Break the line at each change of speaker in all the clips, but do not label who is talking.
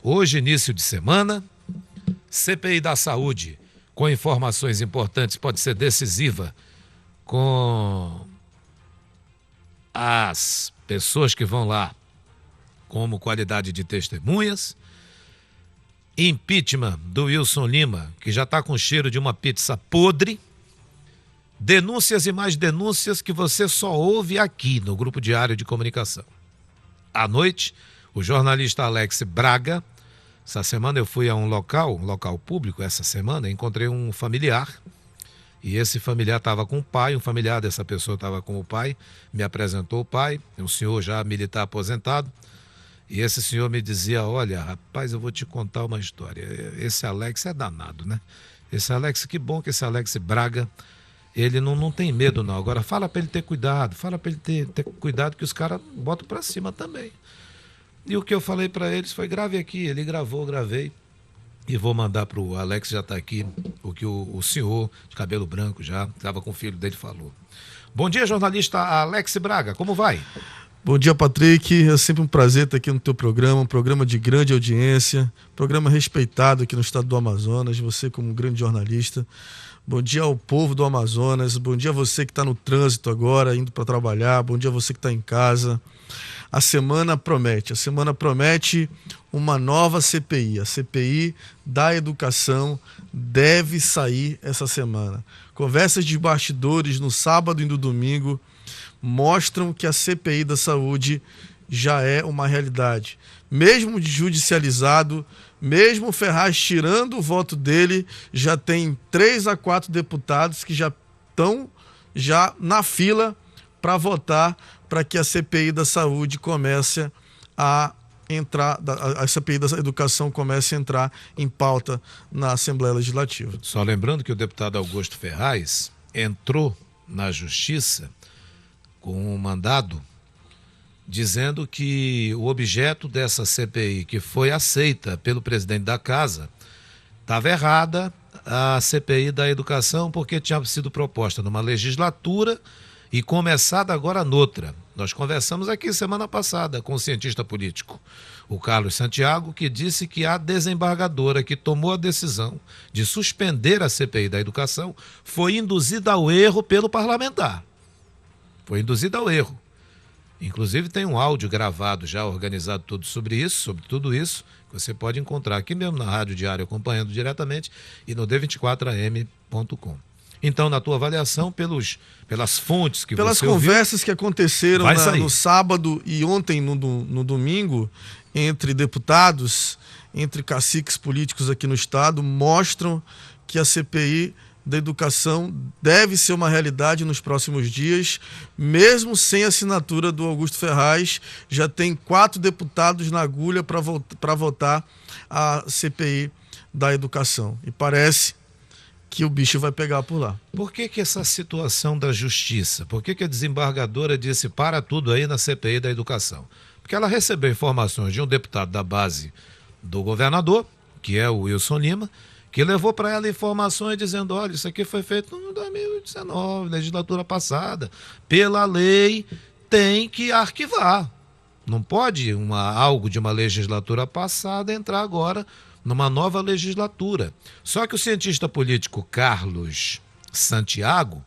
Hoje, início de semana, CPI da Saúde, com informações importantes, pode ser decisiva com as pessoas que vão lá como qualidade de testemunhas. Impeachment do Wilson Lima, que já está com cheiro de uma pizza podre. Denúncias e mais denúncias que você só ouve aqui no Grupo Diário de Comunicação. À noite, o jornalista Alex Braga. Essa semana eu fui a um local público, essa semana, encontrei um familiar. E esse familiar estava com o pai, um familiar dessa pessoa estava com o pai, me apresentou o pai, um senhor já militar aposentado. E esse senhor me dizia, olha, rapaz, eu vou te contar uma história. Esse Alex é danado, né? Esse Alex, que bom que esse Alex Braga, ele não tem medo não. Agora fala para ele ter cuidado, fala para ele ter cuidado que os caras botam para cima também. E o que eu falei para eles foi, grave aqui. Ele gravou, gravei. E vou mandar para o Alex, já está aqui, o que o senhor de cabelo branco já estava com o filho dele falou. Bom dia, jornalista Alex Braga, como vai?
Bom dia, Patrick. É sempre um prazer estar aqui no teu programa, um programa de grande audiência, programa respeitado aqui no estado do Amazonas, você como um grande jornalista. Bom dia ao povo do Amazonas, bom dia a você que está no trânsito agora, indo para trabalhar, bom dia a você que está em casa. A semana promete uma nova CPI. A CPI da educação deve sair essa semana. Conversas de bastidores no sábado e no domingo mostram que a CPI da saúde já é uma realidade. Mesmo judicializado, mesmo Ferraz tirando o voto dele, já tem 3 a 4 deputados que já estão na fila para votar para que a CPI da saúde comece a entrar, a CPI da educação comece a entrar em pauta na Assembleia Legislativa.
Só lembrando que o deputado Augusto Ferraz entrou na Justiça com um mandado dizendo que o objeto dessa CPI, que foi aceita pelo presidente da Casa, estava errada, a CPI da educação, porque tinha sido proposta numa legislatura e começada agora noutra. Nós conversamos aqui semana passada com o cientista político, o Carlos Santiago, que disse que a desembargadora que tomou a decisão de suspender a CPI da educação foi induzida ao erro pelo parlamentar. Foi induzida ao erro. Inclusive tem um áudio gravado já, organizado sobre tudo isso, que você pode encontrar aqui mesmo na Rádio Diário, acompanhando diretamente, e no d24am.com. Então, na tua avaliação, pelas fontes que
pelas
você ouviu...
Pelas conversas que aconteceram no sábado e ontem no domingo, entre deputados, entre caciques políticos aqui no estado, mostram que a CPI da educação deve ser uma realidade nos próximos dias, mesmo sem assinatura do Augusto Ferraz. Já tem 4 deputados na agulha para votar a CPI da educação. E parece que o bicho vai pegar por lá.
Por que essa situação da justiça? Por que a desembargadora disse para tudo aí na CPI da educação? Porque ela recebeu informações de um deputado da base do governador, que é o Wilson Lima, que levou para ela informações dizendo, olha, isso aqui foi feito em 2019, legislatura passada. Pela lei, tem que arquivar. Não pode algo de uma legislatura passada entrar agora numa nova legislatura. Só que o cientista político Carlos Santiago,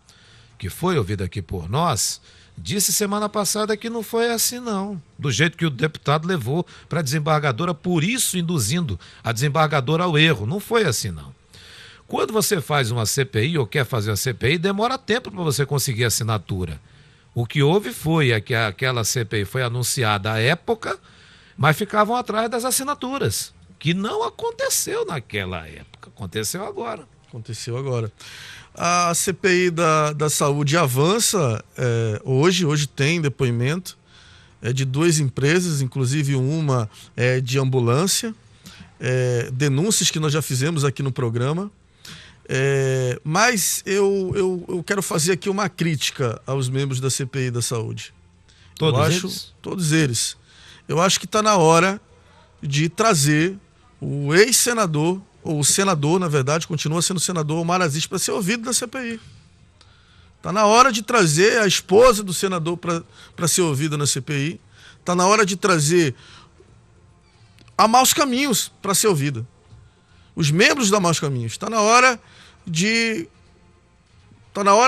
que foi ouvido aqui por nós, disse semana passada que não foi assim não, do jeito que o deputado levou para a desembargadora, por isso induzindo a desembargadora ao erro. Não foi assim não. Quando você faz uma CPI ou quer fazer uma CPI, demora tempo para você conseguir assinatura. O que houve foi que aquela CPI foi anunciada à época, mas ficavam atrás das assinaturas, que não aconteceu naquela época, aconteceu agora.
Aconteceu agora. A CPI da saúde avança hoje tem depoimento de 2 empresas, inclusive uma de ambulância, denúncias que nós já fizemos aqui no programa, mas eu quero fazer aqui uma crítica aos membros da CPI da saúde. Todos eles. Eu acho que está na hora de trazer o ex-senador, ou o senador, na verdade, continua sendo senador, Omar Aziz, para ser ouvido na CPI. Está na hora de trazer a esposa do senador para ser ouvida na CPI. Está na hora de trazer há maus caminhos para ser ouvida. Os membros da Maus Caminhos. Está na hora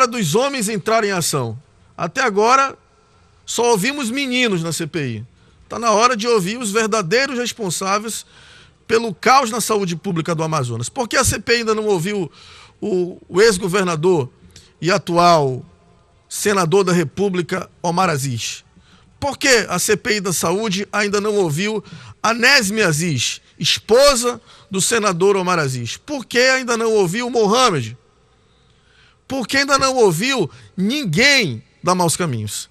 dos homens entrarem em ação. Até agora, só ouvimos meninos na CPI. Está na hora de ouvir os verdadeiros responsáveis pelo caos na saúde pública do Amazonas. Por que a CPI ainda não ouviu o ex-governador e atual senador da República, Omar Aziz? Por que a CPI da Saúde ainda não ouviu a Nesme Aziz, esposa do senador Omar Aziz? Por que ainda não ouviu o Mohamed? Por que ainda não ouviu ninguém da Maus Caminhos?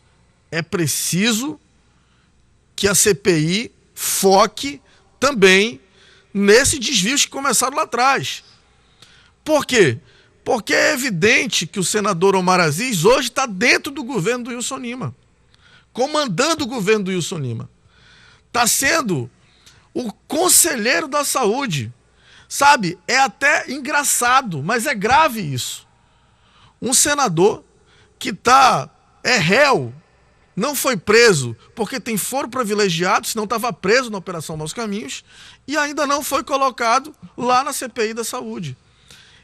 É preciso que a CPI foque também nesses desvios que começaram lá atrás. Por quê? Porque é evidente que o senador Omar Aziz hoje está dentro do governo do Wilson Lima, comandando o governo do Wilson Lima. Está sendo o conselheiro da saúde. Sabe, é até engraçado, mas é grave isso. Um senador que é réu, não foi preso porque tem foro privilegiado, senão estava preso na Operação Maus Caminhos, e ainda não foi colocado lá na CPI da Saúde.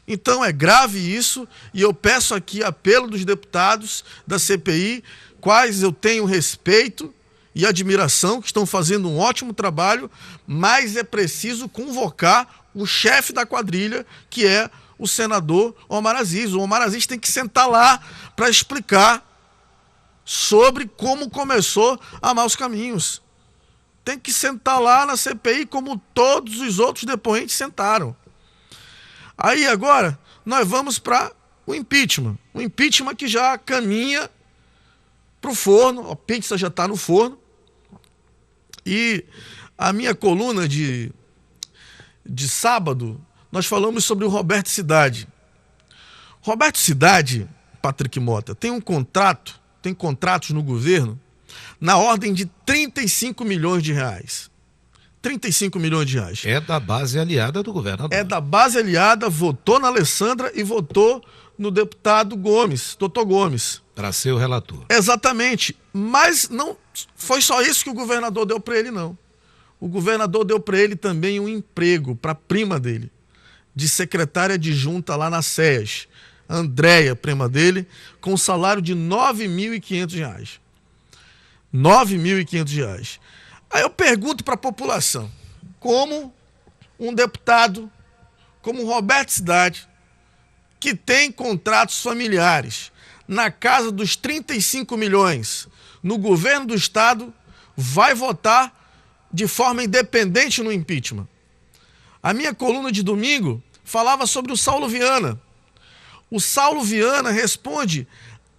Então é grave isso, e eu peço aqui apelo dos deputados da CPI, quais eu tenho respeito e admiração, que estão fazendo um ótimo trabalho, mas é preciso convocar o chefe da quadrilha, que é o senador Omar Aziz. O Omar Aziz tem que sentar lá para explicar sobre como começou a Maus Caminhos. Tem que sentar lá na CPI como todos os outros depoentes sentaram. Aí agora nós vamos para o impeachment. O impeachment que já caminha para o forno, a pizza já está no forno. E a minha coluna de sábado, nós falamos sobre o Roberto Cidade. Roberto Cidade, Patrick Mota, tem contratos no governo na ordem de 35 milhões de reais. 35 milhões de reais.
É da base aliada do governador.
É da base aliada, votou na Alessandra e votou no deputado Gomes, doutor Gomes.
Para ser o relator.
Exatamente. Mas não foi só isso que o governador deu para ele, não. O governador deu para ele também um emprego para a prima dele, de secretária adjunta lá na SEAS, Andréia, prima dele, com um salário de R$ 9.500. R$ 9.500. Aí eu pergunto para a população, como um deputado, como o Roberto Cidade, que tem contratos familiares na casa dos 35 milhões no governo do estado, vai votar de forma independente no impeachment. A minha coluna de domingo falava sobre o Saulo Viana. O Saulo Viana responde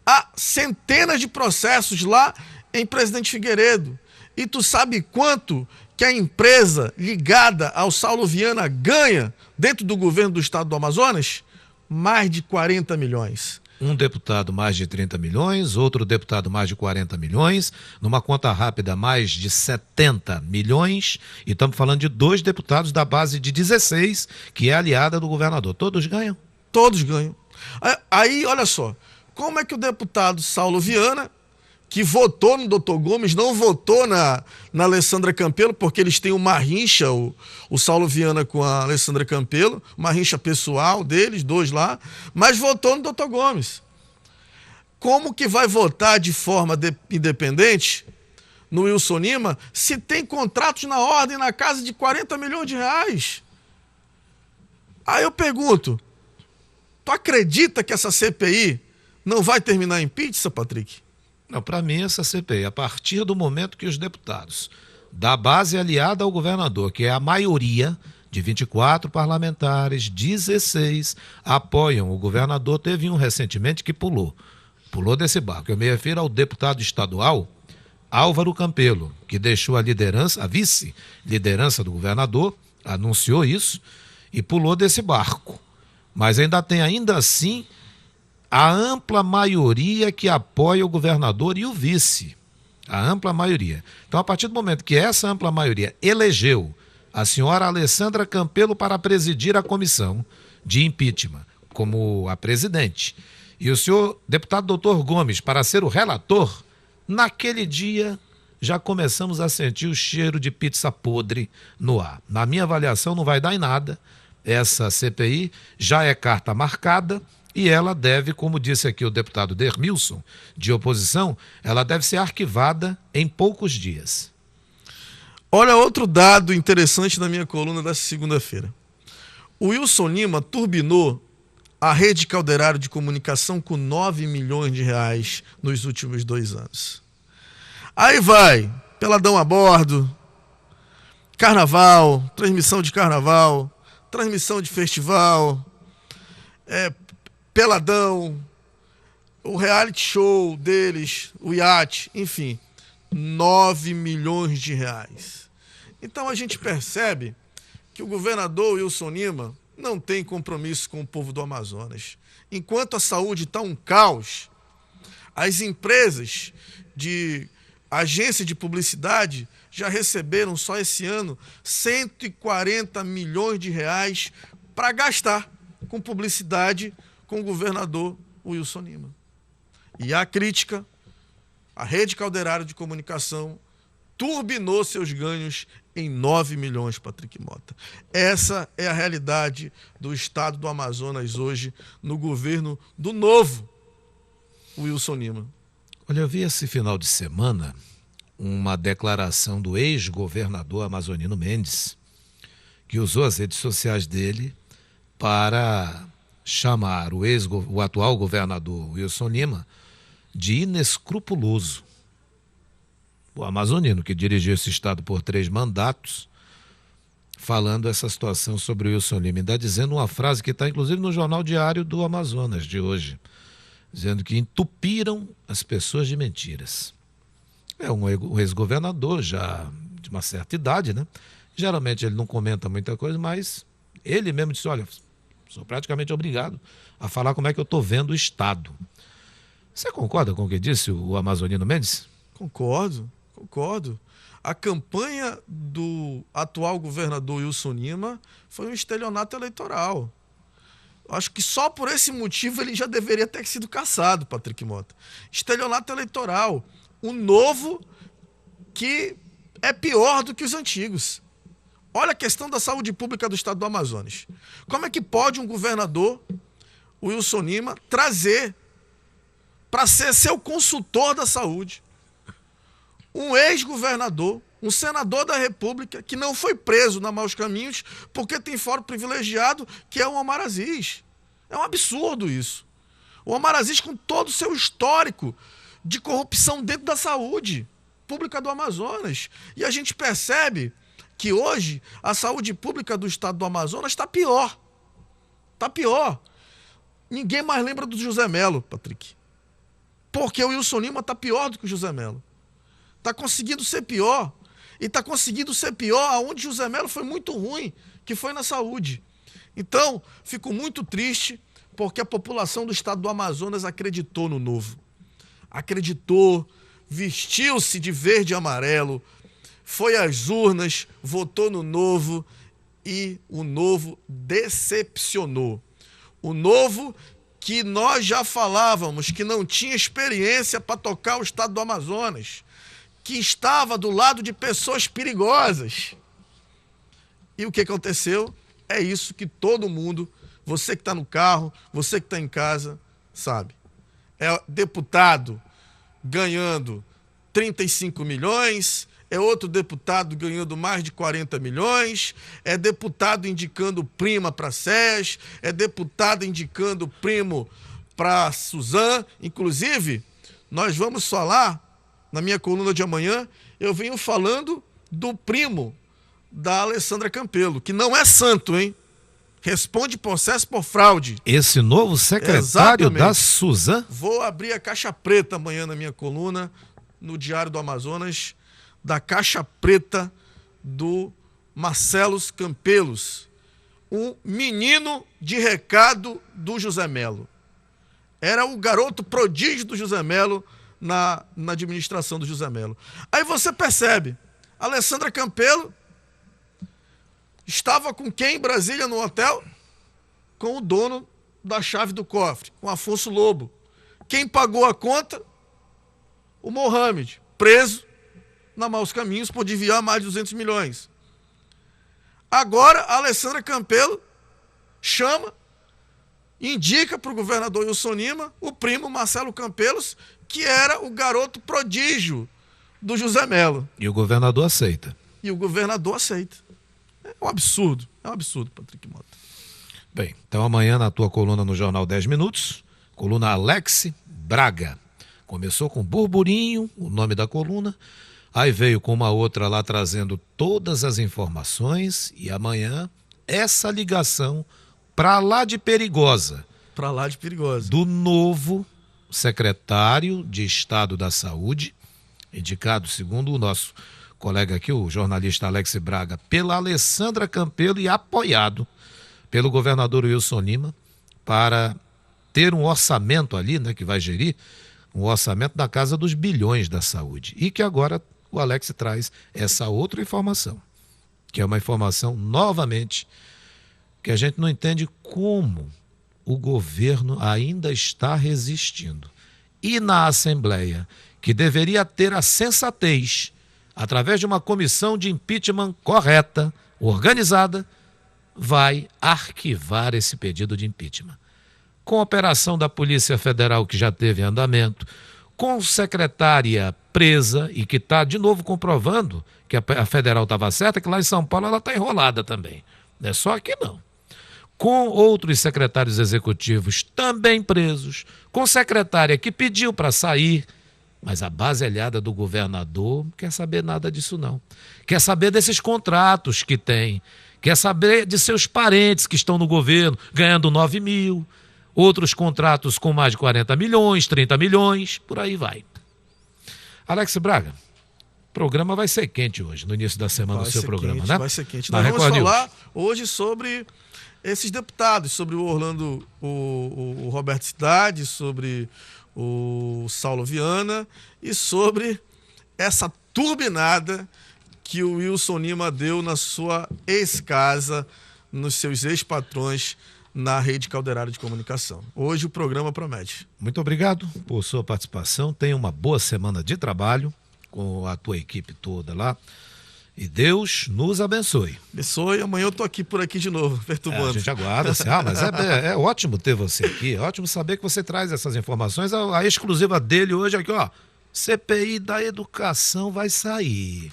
a centenas de processos lá em Presidente Figueiredo. E tu sabe quanto que a empresa ligada ao Saulo Viana ganha dentro do governo do estado do Amazonas? Mais de 40 milhões.
Um deputado mais de 30 milhões, outro deputado mais de 40 milhões, numa conta rápida mais de 70 milhões, e estamos falando de 2 deputados da base de 16, que é aliada do governador. Todos ganham?
Todos ganham. Aí, olha só, como é que o deputado Saulo Viana, que votou no doutor Gomes, não votou na Alessandra Campelo, porque eles têm uma rincha, o Saulo Viana com a Alessandra Campelo, uma rincha pessoal deles, 2 lá, mas votou no doutor Gomes. Como que vai votar de forma independente no Wilson Lima se tem contratos na ordem na casa de 40 milhões de reais? Aí eu pergunto, tu acredita que essa CPI não vai terminar em pizza, Patrick?
Não, para mim essa CPI, a partir do momento que os deputados da base aliada ao governador, que é a maioria de 24 parlamentares, 16 apoiam o governador, teve um recentemente que pulou desse barco. Eu me refiro ao deputado estadual Álvaro Campelo, que deixou a liderança, a vice-liderança do governador, anunciou isso e pulou desse barco. Mas ainda assim, a ampla maioria que apoia o governador e o vice. A ampla maioria. Então, a partir do momento que essa ampla maioria elegeu a senhora Alessandra Campelo para presidir a comissão de impeachment como a presidente, e o senhor deputado doutor Gomes para ser o relator, naquele dia já começamos a sentir o cheiro de pizza podre no ar. Na minha avaliação, não vai dar em nada. Essa CPI já é carta marcada e ela deve, como disse aqui o deputado Dermilson, de oposição, ela deve ser arquivada em poucos dias.
Olha outro dado interessante na minha coluna dessa segunda-feira. O Wilson Lima turbinou a rede Calderaro de comunicação com 9 milhões de reais nos últimos 2 anos. Aí vai, peladão a bordo, carnaval, transmissão de carnaval, transmissão de festival, peladão, o reality show deles, o iate, enfim, 9 milhões de reais. Então a gente percebe que o governador Wilson Lima não tem compromisso com o povo do Amazonas. Enquanto a saúde está um caos, as empresas de agência de publicidade já receberam só esse ano 140 milhões de reais para gastar com publicidade com o governador Wilson Lima. E a crítica, a rede Calderaro de comunicação turbinou seus ganhos em 9 milhões, Patrick Mota. Essa é a realidade do estado do Amazonas hoje, no governo do novo Wilson Lima.
Olha, eu vi esse final de semana uma declaração do ex-governador amazonino Mendes, que usou as redes sociais dele para chamar o atual governador Wilson Lima de inescrupuloso. O amazonino, que dirigiu esse estado por 3 mandatos, falando essa situação sobre o Wilson Lima, ainda dizendo uma frase que está inclusive no Jornal Diário do Amazonas de hoje, dizendo que entupiram as pessoas de mentiras. É um ex-governador já de uma certa idade, né? Geralmente ele não comenta muita coisa, mas ele mesmo disse, olha, sou praticamente obrigado a falar como é que eu estou vendo o estado. Você concorda com o que disse o amazonino Mendes?
Concordo. A campanha do atual governador Wilson Lima foi um estelionato eleitoral. Acho que só por esse motivo ele já deveria ter sido cassado, Patrick Mota. Estelionato eleitoral. O novo que é pior do que os antigos. Olha a questão da saúde pública do estado do Amazonas. Como é que pode um governador, o Wilson Lima, trazer para ser seu consultor da saúde um ex-governador, um senador da República, que não foi preso na Maus Caminhos porque tem fórum privilegiado, que é o Omar Aziz. É um absurdo isso. O Omar Aziz, com todo o seu histórico de corrupção dentro da saúde pública do Amazonas. E a gente percebe que hoje a saúde pública do estado do Amazonas está pior. Está pior. Ninguém mais lembra do José Melo, Patrick. Porque o Wilson Lima está pior do que o José Melo. Está conseguindo ser pior. E está conseguindo ser pior aonde José Melo foi muito ruim, que foi na saúde. Então, fico muito triste porque a população do estado do Amazonas acreditou no novo. Acreditou, vestiu-se de verde e amarelo, foi às urnas, votou no novo e o novo decepcionou. O novo que nós já falávamos que não tinha experiência para tocar o estado do Amazonas, que estava do lado de pessoas perigosas. E o que aconteceu? É isso que todo mundo, você que está no carro, você que está em casa, sabe. É deputado ganhando 35 milhões, é outro deputado ganhando mais de 40 milhões, é deputado indicando prima para SES, é deputado indicando primo para Suzan. Inclusive, nós vamos falar, na minha coluna de amanhã, eu venho falando do primo da Alessandra Campelo, que não é santo, hein? Responde processo por fraude.
Esse novo secretário da Suzan?
Vou abrir a caixa preta amanhã na minha coluna, no Diário do Amazonas, da caixa preta do Marcelos Campelos, um menino de recado do José Melo. Era o garoto prodígio do José Melo na administração do José Melo. Aí você percebe, Alessandra Campelo estava com quem em Brasília no hotel? Com o dono da chave do cofre, com Afonso Lobo. Quem pagou a conta? O Mohamed, preso na Maus Caminhos por desviar mais de 200 milhões. Agora, a Alessandra Campelo chama, indica para o governador Wilson Lima o primo Marcelo Campelos, que era o garoto prodígio do José Melo.
E o governador aceita.
E o governador aceita. É um absurdo, Patrick Mota.
Bem, então amanhã na tua coluna no Jornal 10 Minutos, coluna Alex Braga. Começou com burburinho, o nome da coluna, aí veio com uma outra lá trazendo todas as informações e amanhã essa ligação para lá de perigosa.
Para lá de perigosa.
Do novo secretário de Estado da Saúde, indicado, segundo o nosso colega aqui, o jornalista Alex Braga, pela Alessandra Campelo e apoiado pelo governador Wilson Lima para ter um orçamento ali, né, que vai gerir um orçamento da casa dos bilhões da saúde. E que agora o Alex traz essa outra informação, que é uma informação, novamente, que a gente não entende como o governo ainda está resistindo. E na Assembleia, que deveria ter a sensatez, através de uma comissão de impeachment correta, organizada, vai arquivar esse pedido de impeachment. Com a operação da Polícia Federal que já teve em andamento, com secretária presa e que está de novo comprovando que a federal estava certa, que lá em São Paulo ela está enrolada também. Não é só aqui não. Com outros secretários executivos também presos, com secretária que pediu para sair, mas a baselhada do governador não quer saber nada disso não. Quer saber desses contratos que tem, quer saber de seus parentes que estão no governo ganhando 9 mil, outros contratos com mais de 40 milhões, 30 milhões, por aí vai. Alex Braga, o programa vai ser quente hoje, no início da semana, o seu programa,
quente,
né?
Vai ser quente.
Na
Nós vamos
Record
falar
News.
hoje sobre esses deputados, sobre o Orlando, o Roberto Cidade, sobre o Saulo Viana e sobre essa turbinada que o Wilson Lima deu na sua ex-casa, nos seus ex-patrões, na Rede Calderaro de Comunicação. Hoje o programa promete.
Muito obrigado por sua participação. Tenha uma boa semana de trabalho com a tua equipe toda lá. E Deus nos abençoe.
Abençoe. Amanhã eu tô aqui por aqui de novo, perturbando.
A gente aguarda. Mas é ótimo ter você aqui. É ótimo saber que você traz essas informações. A exclusiva dele hoje aqui, ó. CPI da educação vai sair.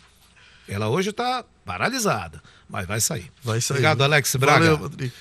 Ela hoje está paralisada, mas vai sair.
Vai sair.
Obrigado, Alex Braga.
Valeu, Patrick.